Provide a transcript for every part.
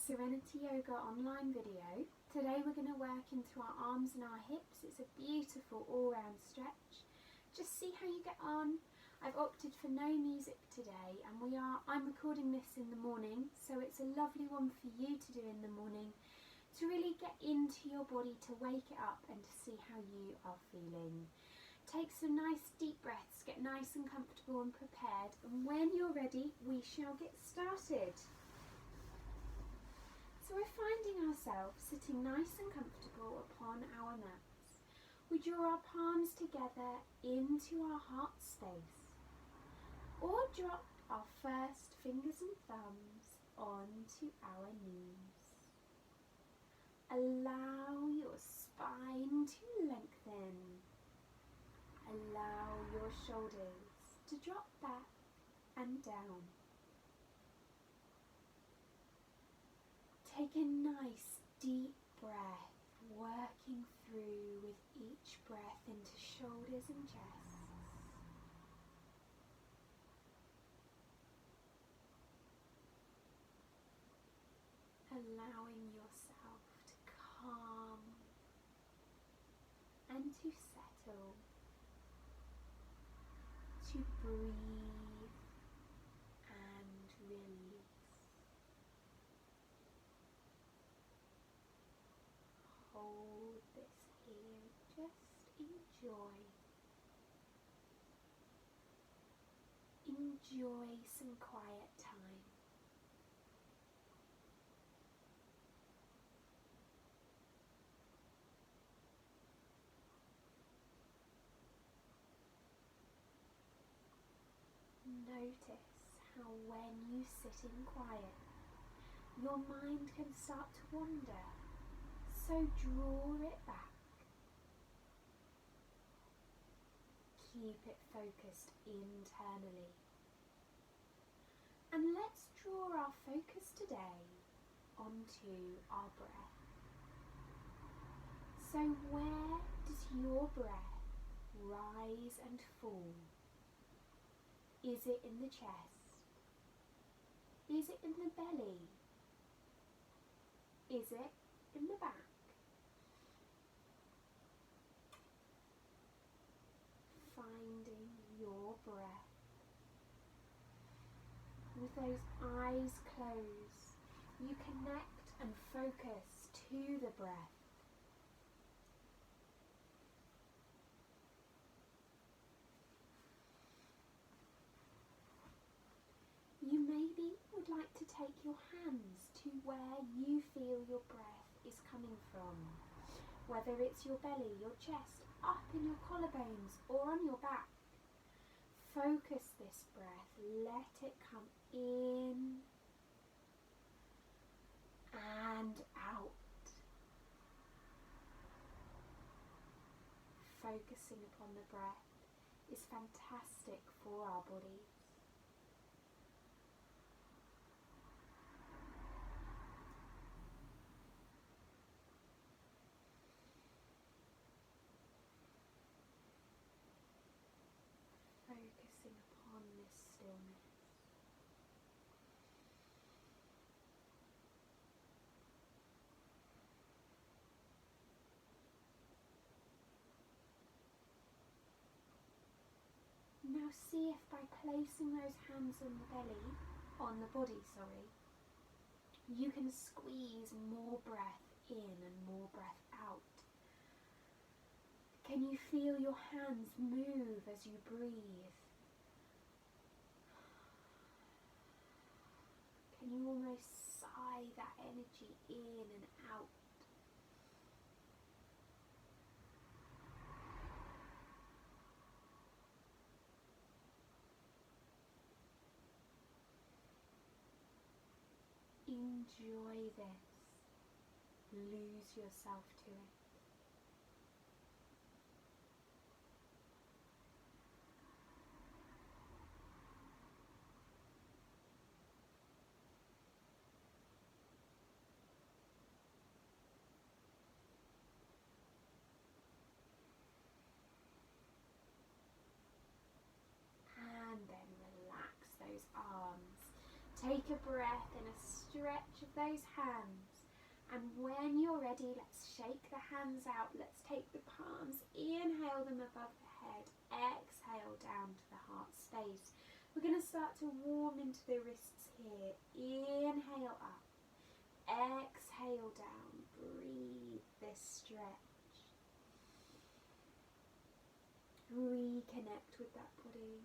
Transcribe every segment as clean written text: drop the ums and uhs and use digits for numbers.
Serenity Yoga online video. Today we're going to work into our arms and our hips. It's a beautiful all-round stretch. Just see how you get on. I've opted for no music today and I'm recording this in the morning, so it's a lovely one for you to do in the morning to really get into your body, to wake it up and to see how you are feeling. Take some nice deep breaths, get nice and comfortable and prepared, and when you're ready we shall get started. So we're finding ourselves sitting nice and comfortable upon our mats. We draw our palms together into our heart space, or drop our first fingers and thumbs onto our knees. Allow your spine to lengthen. Allow your shoulders to drop back and down. Take a nice deep breath, working through with each breath into shoulders and chest. Allowing yourself to calm and to settle, to breathe and release. Hold this here, just enjoy. Enjoy some quiet time. Notice how when you sit in quiet, your mind can start to wander. So draw it back. Keep it focused internally. And let's draw our focus today onto our breath. So where does your breath rise and fall? Is it in the chest? Is it in the belly? Is it in the back? Finding your breath. With those eyes closed, you connect and focus to the breath. You maybe would like to take your hands to where you feel your breath is coming from. Whether it's your belly, your chest, up in your collarbones or on your back. Focus this breath, let it come in and out. Focusing upon the breath is fantastic for our bodies. Focusing upon this stillness. Now see if by placing those hands on the body, you can squeeze more breath in and more breath out. Can you feel your hands move as you breathe? Can you almost sigh that energy in and out? Enjoy this. Lose yourself to it. And then relax those arms. Take take a breath and a stretch of those hands. And when you're ready, let's shake the hands out. Let's take the palms, inhale them above the head, exhale down to the heart space. We're going to start to warm into the wrists here. Inhale up, exhale down, breathe this stretch. Reconnect with that body,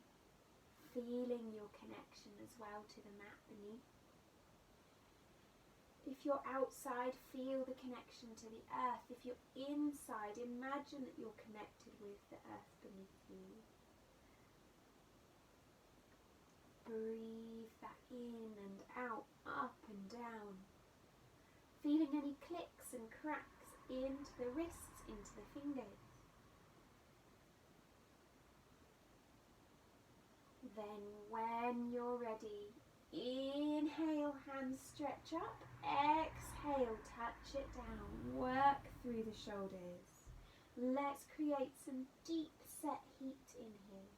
feeling your connection as well to the mat beneath. If you're outside, feel the connection to the earth. If you're inside, imagine that you're connected with the earth beneath you. Breathe that in and out, up and down. Feeling any clicks and cracks into the wrists, into the fingers. Then when you're ready, inhale, hands stretch up, exhale, touch it down, work through the shoulders. Let's create some deep set heat in here.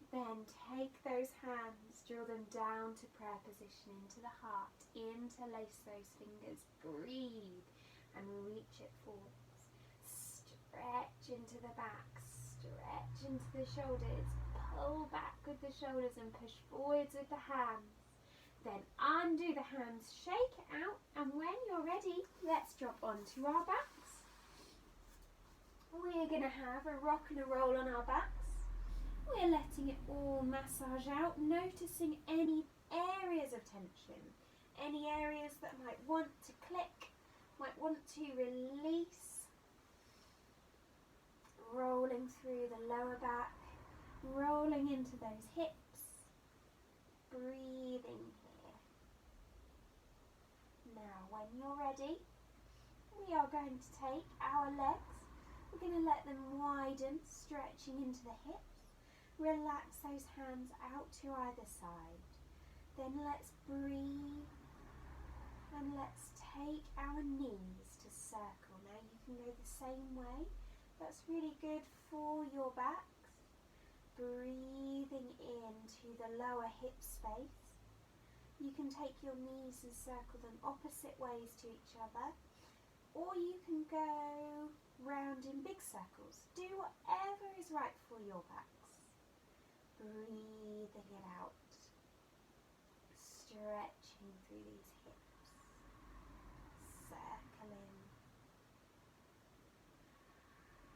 Then take those hands, draw them down to prayer position, into the heart, interlace those fingers, breathe and reach it forwards. Stretch into the back, stretch into the shoulders, pull back with the shoulders and push forwards with the hands. Then undo the hands, shake it out, and when you're ready, let's drop onto our backs. We're going to have a rock and a roll on our backs. We're letting it all massage out, noticing any areas of tension, any areas that might want to click, might want to release. Rolling through the lower back, rolling into those hips, breathing here. Now when you're ready, we are going to take our legs, we're going to let them widen, stretching into the hips. Relax those hands out to either side. Then let's breathe and let's take our knees to circle. Now you can go the same way. That's really good for your backs. Breathing into the lower hip space. You can take your knees and circle them opposite ways to each other. Or you can go round in big circles. Do whatever is right for your backs. Breathing it out, stretching through these hips, circling,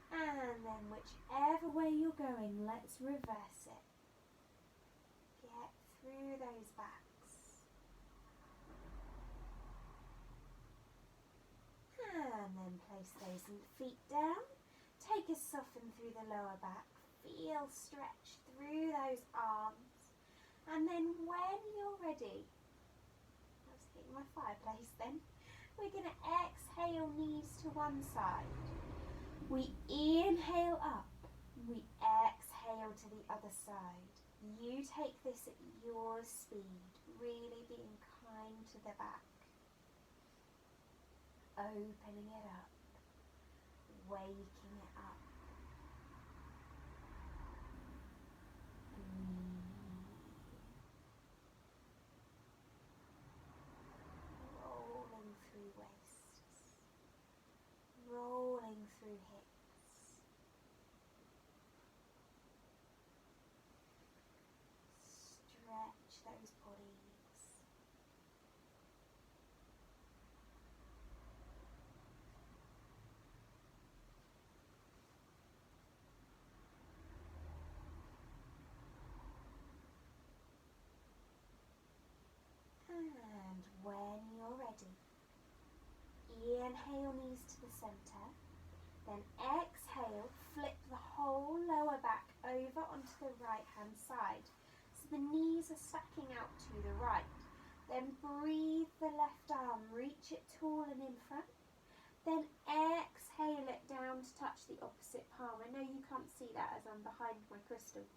and then whichever way you're going, let's reverse it. Get through those backs, and then place those feet down, take a soften through the lower back. Feel stretch through those arms, and then when you're ready, I was hitting my fireplace then, we're going to exhale knees to one side. We inhale up, we exhale to the other side. You take this at your speed, really being kind to the back. Opening it up, waking it up. Rolling through waists, rolling through hips, stretch those bodies, and when you're ready, inhale knees to the centre, then exhale, flip the whole lower back over onto the right hand side. So the knees are stacking out to the right. Then breathe the left arm, reach it tall and in front. Then exhale it down to touch the opposite palm. I know you can't see that as I'm behind my crystal.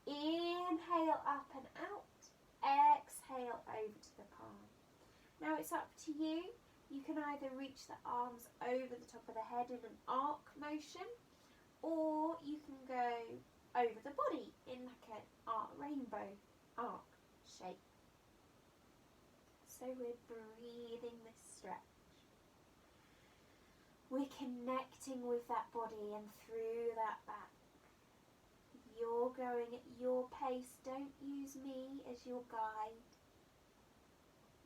Inhale up and out. Exhale over to the palm. Now it's up to you. You can either reach the arms over the top of the head in an arc motion, or you can go over the body in like an rainbow arc shape. So we're breathing this stretch. We're connecting with that body and through that back. You're going at your pace. Don't use me as your guide.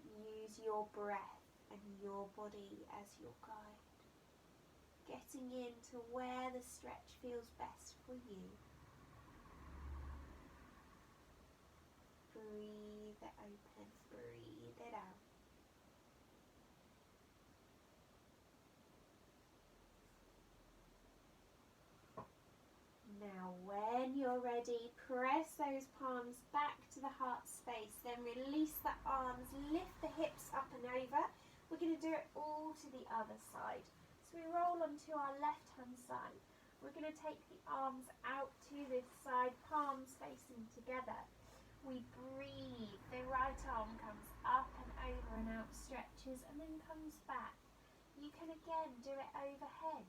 Use your breath and your body as your guide. Getting into where the stretch feels best for you. Breathe it open, breathe it out. Now when you're ready, press those palms back to the heart space, then release the arms, lift the hips up and over. We're going to do it all to the other side. So we roll onto our left hand side. We're going to take the arms out to this side, palms facing together. We breathe, the right arm comes up and over and out, stretches and then comes back. You can again do it overhead,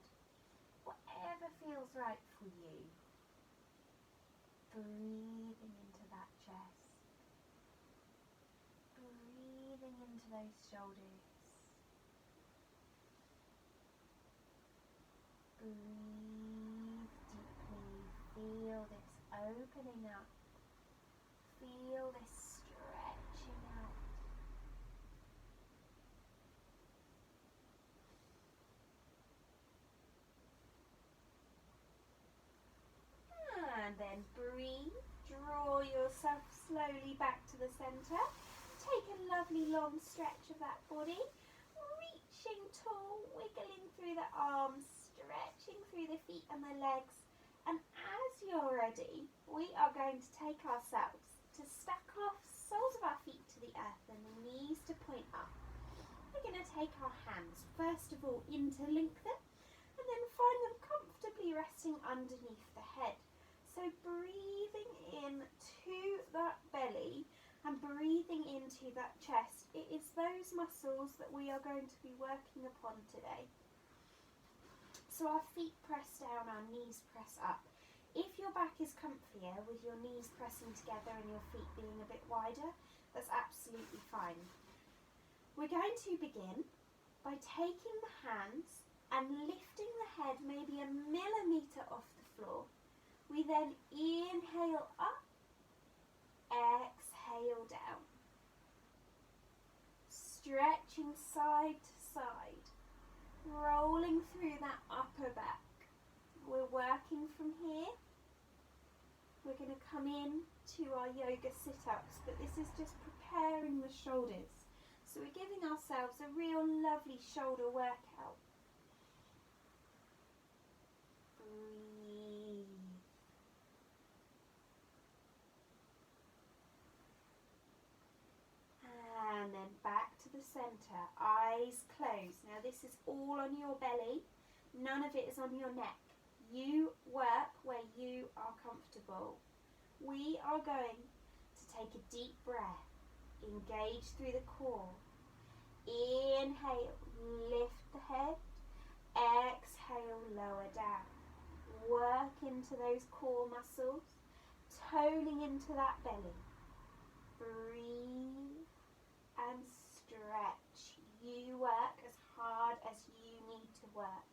whatever feels right for you. Breathing into that chest, breathing into those shoulders, breathe deeply, feel this opening up, feel this stretching out. And then breathe, draw yourself slowly back to the centre. Take a lovely long stretch of that body, reaching tall, wiggling through the arms, stretching through the feet and the legs. And as you're ready, we are going to take ourselves to stack our soles of our feet to the earth and the knees to point up. We're going to take our hands, first of all, interlink them, and then find them comfortably resting underneath the head. So breathing in to that belly and breathing into that chest. It is those muscles that we are going to be working upon today. So our feet press down, our knees press up. If your back is comfier with your knees pressing together and your feet being a bit wider, that's absolutely fine. We're going to begin by taking the hands and lifting the head maybe a millimetre off the floor. We then inhale up, exhale down. Stretching side to side, rolling through that upper back. We're working from here. We're going to come in to our yoga sit-ups, but this is just preparing the shoulders. So we're giving ourselves a real lovely shoulder workout. Breathe. And then back to the centre, eyes closed. Now this is all on your belly, none of it is on your neck. You work where you are comfortable. We are going to take a deep breath, engage through the core. Inhale, lift the head, exhale, lower down. Work into those core muscles, toning into that belly. Breathe and stretch. You work as hard as you need to work.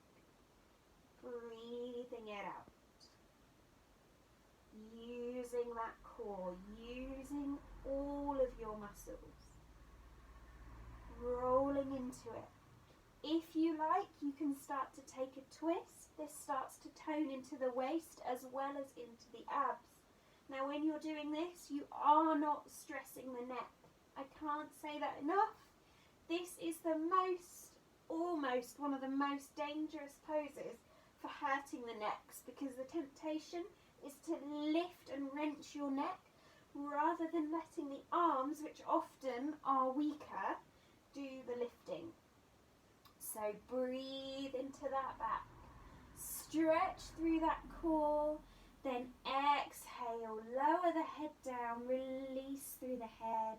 Breathing it out. Using that core, using all of your muscles. Rolling into it. If you like, you can start to take a twist. This starts to tone into the waist as well as into the abs. Now when you're doing this, you are not stressing the neck. I can't say that enough. This is almost one of the most dangerous poses for hurting the necks, because the temptation is to lift and wrench your neck rather than letting the arms, which often are weaker, do the lifting. So breathe into that back. Stretch through that core. Then exhale, lower the head down, release through the head.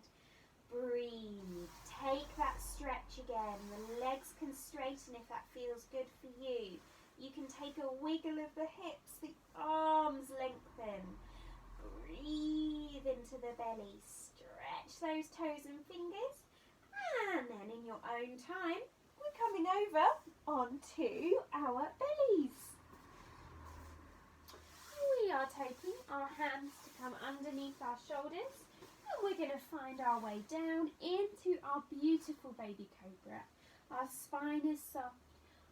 Breathe. Take that stretch again. The legs can straighten if that feels good for you. You can take a wiggle of the hips, the arms lengthen. Breathe into the belly. Stretch those toes and fingers. And then in your own time, we're coming over onto our bellies. We are taking our hands to come underneath our shoulders. We're going to find our way down into our beautiful baby cobra. Our spine is soft,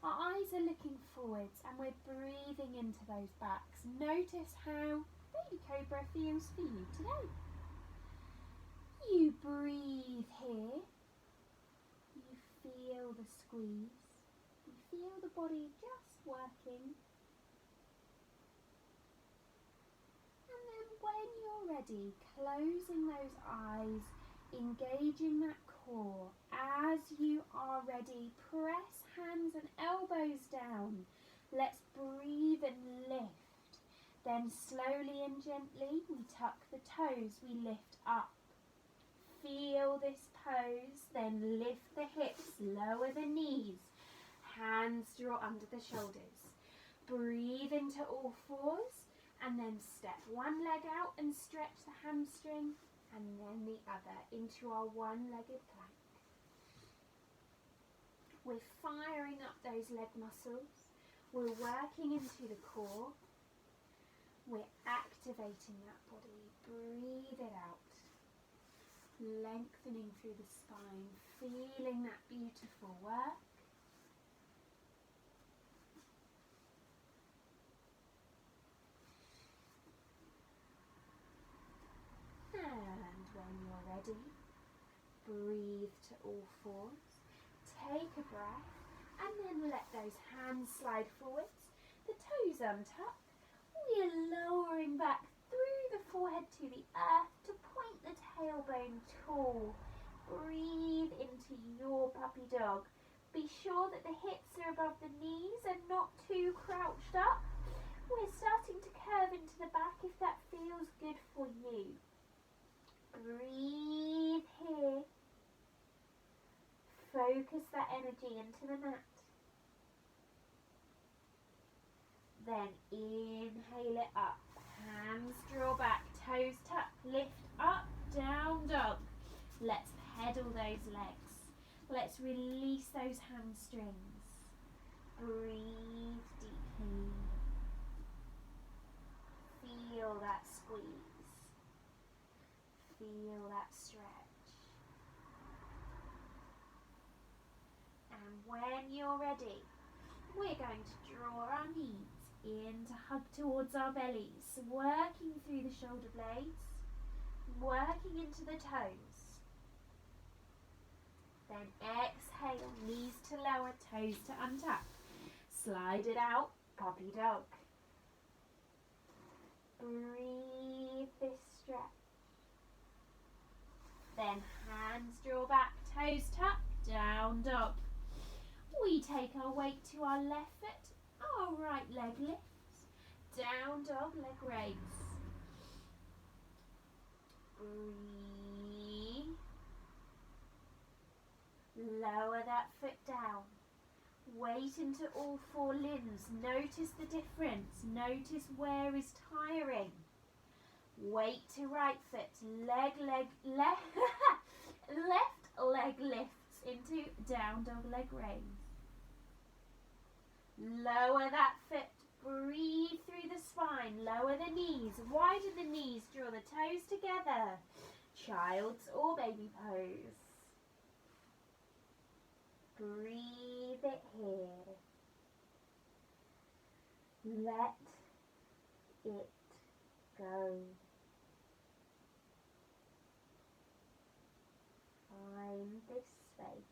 our eyes are looking forwards, and we're breathing into those backs. Notice how baby cobra feels for you today. You breathe here, you feel the squeeze, you feel the body just working. When you're ready, closing those eyes, engaging that core. As you are ready, press hands and elbows down. Let's breathe and lift. Then slowly and gently, we tuck the toes, we lift up. Feel this pose, then lift the hips, lower the knees. Hands draw under the shoulders. Breathe into all fours. And then step one leg out and stretch the hamstring, and then the other into our one-legged plank. We're firing up those leg muscles. We're working into the core. We're activating that body. Breathe it out. Lengthening through the spine, feeling that beautiful work. And when you're ready, breathe to all fours, take a breath, and then let those hands slide forwards, the toes untuck. We are lowering back through the forehead to the earth to point the tailbone tall. Breathe into your puppy dog. Be sure that the hips are above the knees and not too crouched up. We're starting to curve into the back if that feels good for you. Breathe here. Focus that energy into the mat. Then inhale it up. Hands draw back, toes tuck, lift up, down dog. Let's pedal those legs. Let's release those hamstrings. Breathe deeply. Feel that squeeze. Feel that stretch. And when you're ready, we're going to draw our knees in to hug towards our bellies, working through the shoulder blades, working into the toes. Then exhale, knees to lower, toes to untuck. Slide it out, puppy dog. Breathe this stretch. Then hands draw back, toes tuck, down dog. We take our weight to our left foot, our right leg lifts, down dog, leg raise. Breathe. Lower that foot down. Weight into all four limbs. Notice the difference. Notice where is tiring. Weight to right foot. Left leg lifts into down dog, leg raise. Lower that foot. Breathe through the spine. Lower the knees. Widen the knees. Draw the toes together. Child's or baby pose. Breathe it here. Let it go. Find this space.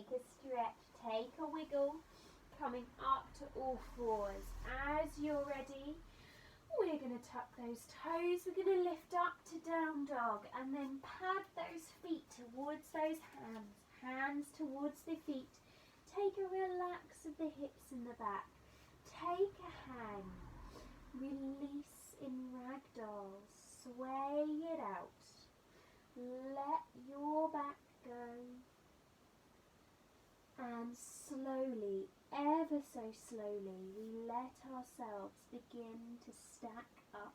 take a stretch, take a wiggle, coming up to all fours. As you're ready, we're going to tuck those toes, we're going to lift up to down dog and then pad those feet towards those hands, hands towards the feet. Take a relax of the hips in the back. Take a hang, release in ragdoll, sway it out. Let your back go. And slowly, ever so slowly, we let ourselves begin to stack up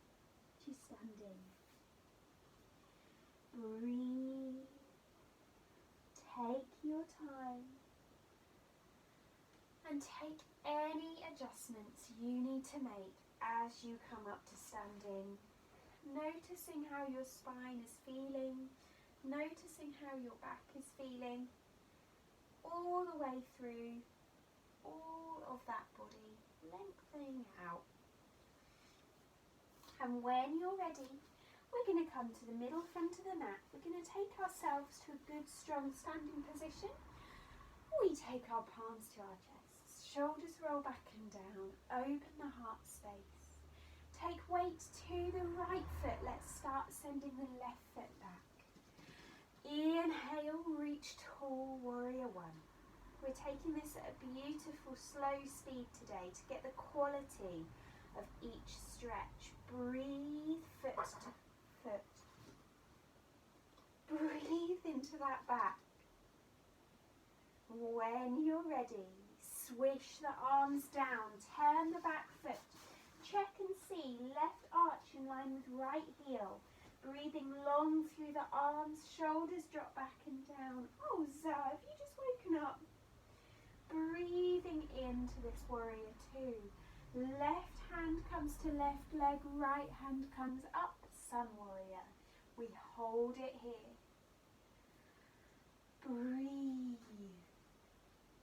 to standing. Breathe. Take your time. And take any adjustments you need to make as you come up to standing. Noticing how your spine is feeling, noticing how your back is feeling, all the way through all of that body, lengthening out. And when you're ready, we're going to come to the middle front of the mat. We're going to take ourselves to a good strong standing position. We take our palms to our chests, shoulders roll back and down, open the heart space. Take weight to the right foot. Let's start sending the left foot back. Inhale, reach tall warrior one. We're taking this at a beautiful slow speed today to get the quality of each stretch. Breathe foot to foot. Breathe into that back. When you're ready, swish the arms down, turn the back foot. Check and see left arch in line with right heel. Breathing long through the arms, shoulders drop back and down. Oh, Zah, have you just woken up? Breathing into this warrior two. Left hand comes to left leg, right hand comes up, sun warrior. We hold it here. Breathe.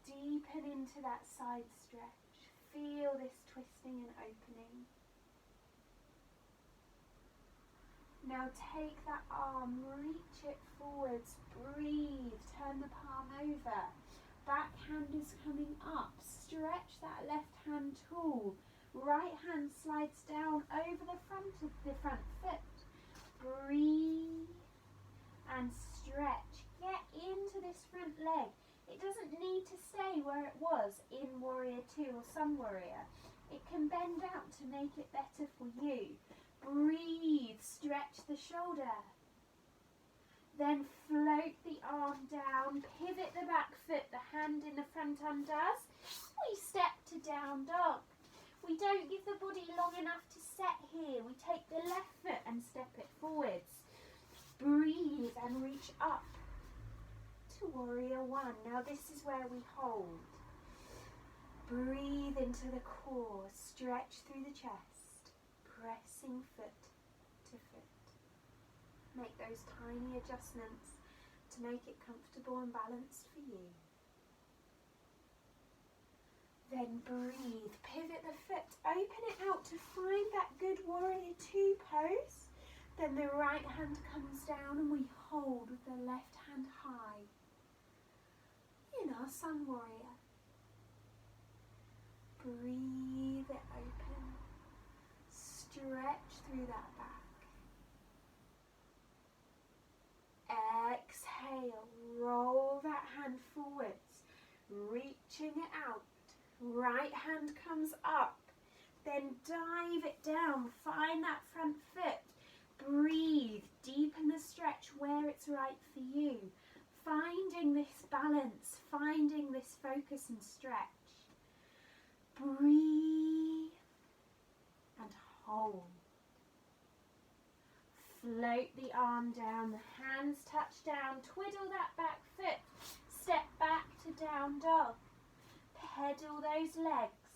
Deepen into that side stretch. Feel this twisting and opening. Now take that arm, reach it forwards, breathe, turn the palm over. Back hand is coming up, stretch that left hand tall. Right hand slides down over the front of the front foot. Breathe and stretch. Get into this front leg. It doesn't need to stay where it was in warrior two or sun warrior. It can bend out to make it better for you. Breathe, stretch the shoulder. Then float the arm down, pivot the back foot, the hand in the front undoes. We step to down dog. We don't give the body long enough to set here. We take the left foot and step it forwards. Breathe and reach up to warrior one. Now this is where we hold. Breathe into the core, stretch through the chest, pressing foot to foot. Make those tiny adjustments to make it comfortable and balanced for you. Then breathe, pivot the foot, open it out to find that good warrior two pose. Then the right hand comes down and we hold with the left hand high. In our sun warrior. Breathe it open. Stretch through that back. Exhale, roll that hand forwards, reaching it out. Right hand comes up. Then dive it down, find that front foot. Breathe, deepen the stretch where it's right for you. Finding this balance, finding this focus and stretch. Breathe and hold. Float the arm down, the hands touch down, twiddle that back foot, step back to down dog. Pedal those legs.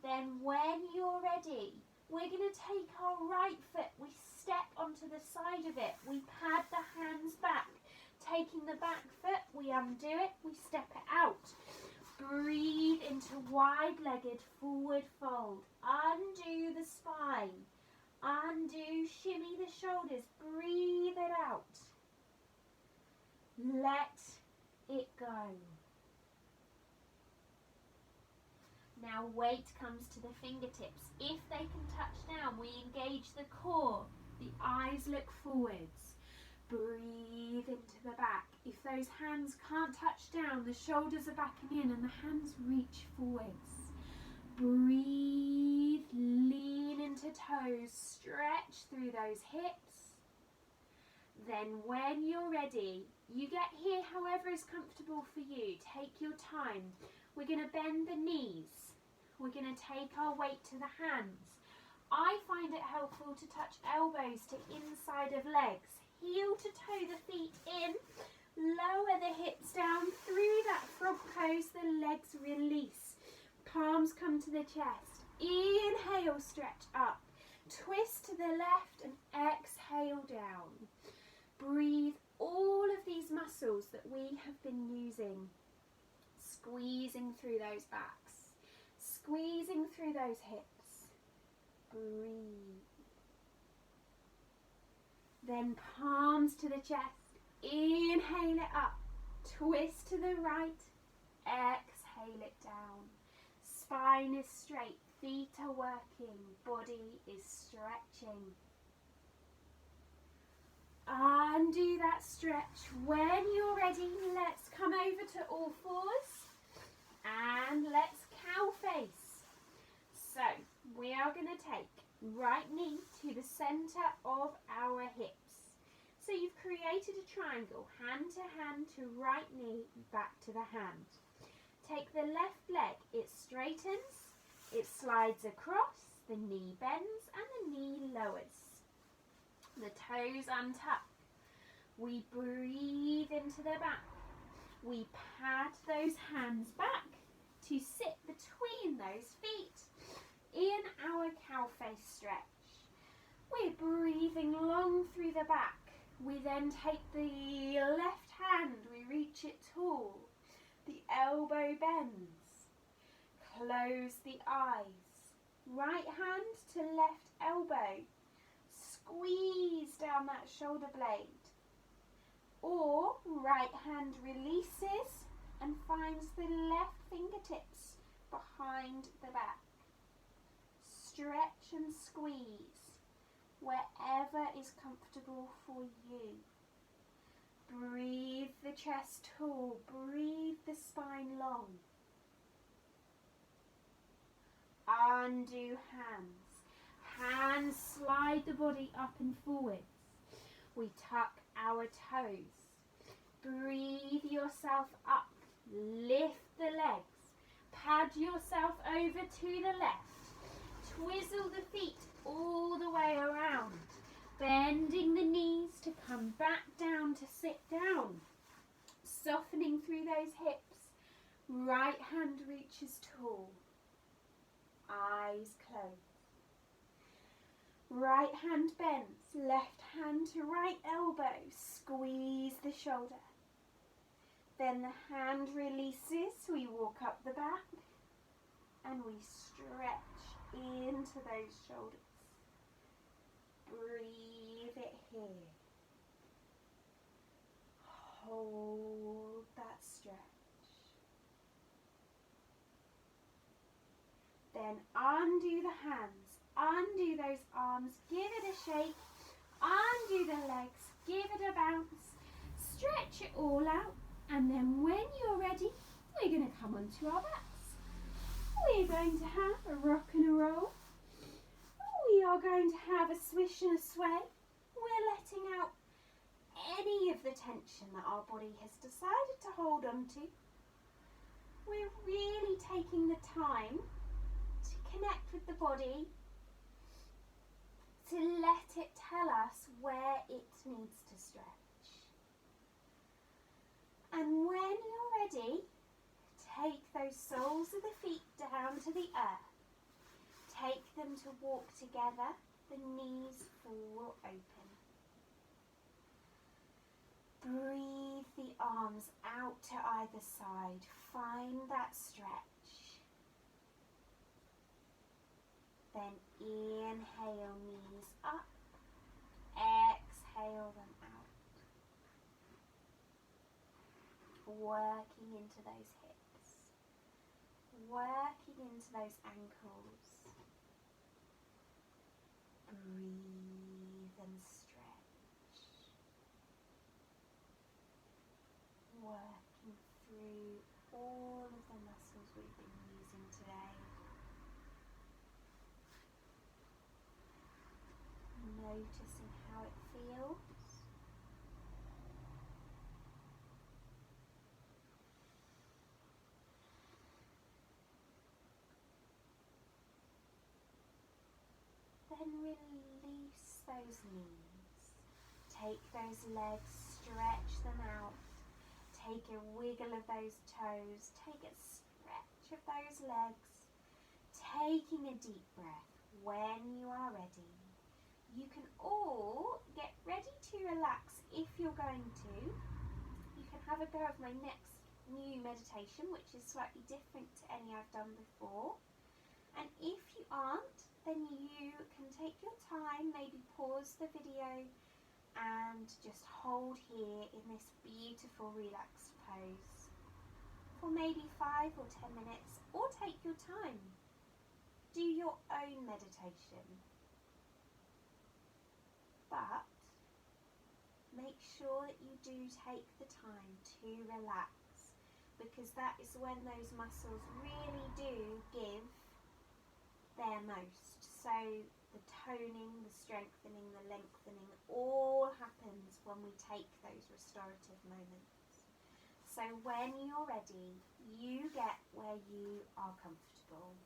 Then when you're ready, we're going to take our right foot, we step onto the side of it, we pad the hands back. Taking the back foot, we undo it, we step it out. Breathe into wide-legged forward fold. Undo the spine. Undo, shimmy the shoulders. Breathe it out. Let it go. Now weight comes to the fingertips. If they can touch down, we engage the core. The eyes look forwards. Breathe into the back. If those hands can't touch down, the shoulders are backing in and the hands reach forwards. Breathe, lean into toes, stretch through those hips. Then when you're ready, you get here however is comfortable for you. Take your time. We're going to bend the knees. We're going to take our weight to the hands. I find it helpful to touch elbows to inside of legs. Heel to toe the feet in. Lower the hips down through that frog pose. The legs release. Palms come to the chest. Inhale, stretch up. Twist to the left and exhale down. Breathe all of these muscles that we have been using. Squeezing through those backs. Squeezing through those hips. Breathe. Then palms to the chest. Inhale it up. Twist to the right. Exhale it down. Spine is straight. Feet are working. Body is stretching. Undo that stretch. When you're ready, let's come over to all fours. And let's cow face. So we are going to take right knee to the centre of our hips. So you've created a triangle, hand to right knee, back to the hand. Take the left leg, it straightens, it slides across, the knee bends and the knee lowers. The toes untuck. We breathe into the back. We pat those hands back to sit between those feet in our cow face stretch. We're breathing long through the back. We then take the left hand, we reach it tall. The elbow bends. Close the eyes. Right hand to left elbow. Squeeze down that shoulder blade. Or right hand releases and finds the left fingertips behind the back. Stretch and squeeze wherever is comfortable for you. Breathe the chest tall, breathe the spine long. Undo hands. Hands slide the body up and forwards. We tuck our toes. Breathe yourself up. Lift the legs. Pad yourself over to the left. Twizzle the feet all the way around. Bending the knees to come back down to sit down. Softening through those hips. Right hand reaches tall. Eyes closed. Right hand bends, left hand to right elbow, squeeze the shoulder. Then the hand releases, we walk up the back and we stretch into those shoulders. Breathe it here. Hold that stretch. Then undo the hands, undo those arms, give it a shake, undo the legs, give it a bounce, stretch it all out, and then when you're ready, we're going to come onto our backs. We're going to have a rock and a roll. We are going to have a swish and a sway. We're letting out any of the tension that our body has decided to hold on to. We're really taking the time to connect with the body, to let it tell us where it needs to stretch. And when you're ready, take those soles of the feet down to the earth. Take them to walk together, the knees fall open. Breathe the arms out to either side, find that stretch. Then inhale, knees up, exhale them working into those hips, working into those ankles. Breathe and stretch. Working through all of the muscles we've been using today. Noticing how it feels. Then release those knees. Take those legs, stretch them out. Take a wiggle of those toes. Take a stretch of those legs. Taking a deep breath when you are ready. You can all get ready to relax if you're going to. You can have a go of my next new meditation, which is slightly different to any I've done before. And if you aren't, then you can take your time, maybe pause the video and just hold here in this beautiful relaxed pose for maybe 5 or 10 minutes, or take your time. Do your own meditation. But make sure that you do take the time to relax, because that is when those muscles really do give their most. So the toning, the strengthening, the lengthening all happens when we take those restorative moments. So when you're ready, you get where you are comfortable.